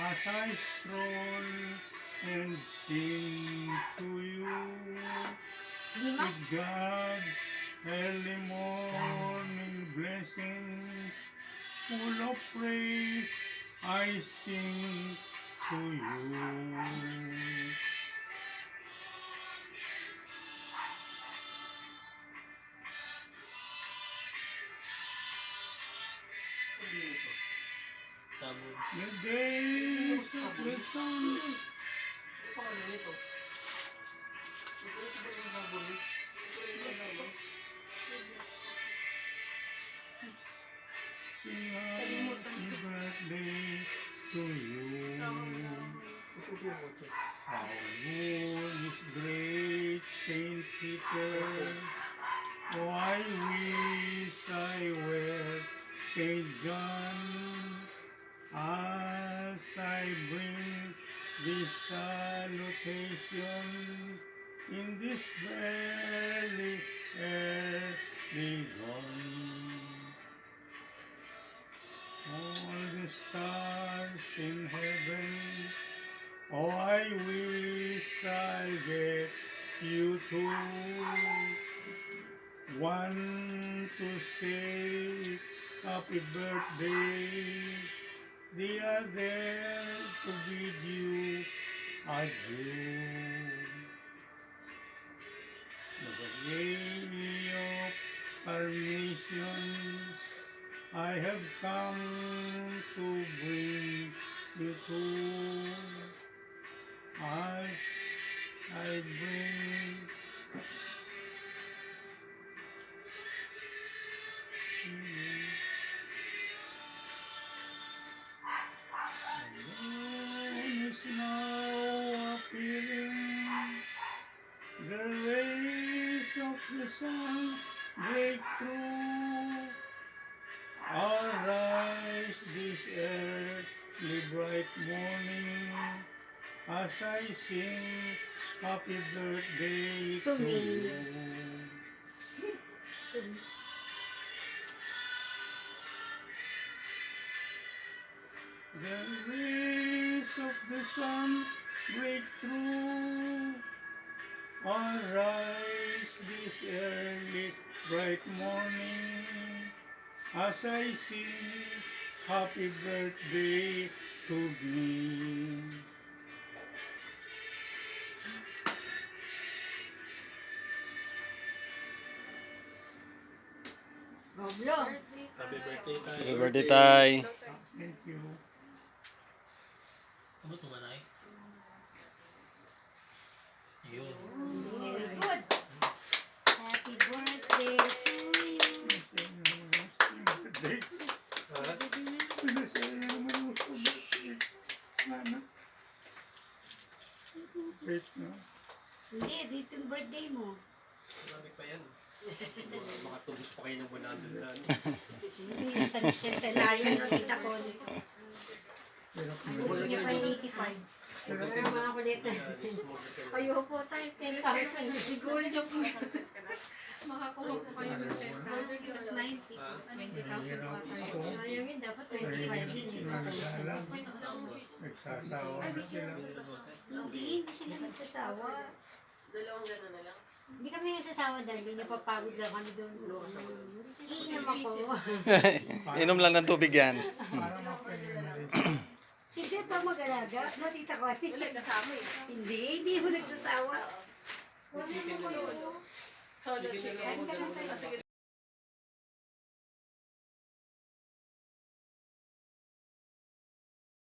as I stroll and sing to you. Lima? With God's early morning blessings, full of praise, I sing to you. Sabon. The days of the sun, sing happy birthday to you. How good is great Saint Peter. Oh, I wish I were Saint John, as I bring this salutation in this very early dawn. All the stars in heaven, oh, I wish I get you too. One to say happy birthday, the other to bid you adieu. The day of our nations, I have come to bring you to, as I bring you. The moon is now appearing, the rays of the sun break through. Arise this early bright morning, as I sing happy birthday to you. The rays of the sun break through. Arise this early bright morning, as I sing happy birthday to me. Pablo. Happy birthday tayo. Happy birthday, Tay. Thank you. Abot mo ba, Nay? Yun. Very good. Happy birthday to you. Birthday. Pinasaya naman mo sa birthday. Ano? Wait, no? Hindi, dito yung birthday mo. Marami pa yan. Makatubos pa kayo ng 100 na. Hindi, sa centenarian ng tita ko. Hindi niya pa yung 85. Pero mga kulit na. Ayoko po tayo, 10,000. Siguro niyo po. Makakuha po kayo ng 10,000. Tapos 90. 20,000 pa tayo. Sayang yun, dapat 25 yun. Nagsasawa na sila. Hindi sila nagsasawa. Dalawang gano'n na lang. Hindi kami nagsasawa dahil napapagod lang kami doon. Hindi naman ako. Inom lang ng tubig yan. Para mapalimali. Si Jet ang mag-alaga. Natita ko. Wala, kasama eh. Hindi mo nagsasawa. Wala mo kayo. Solo chicken.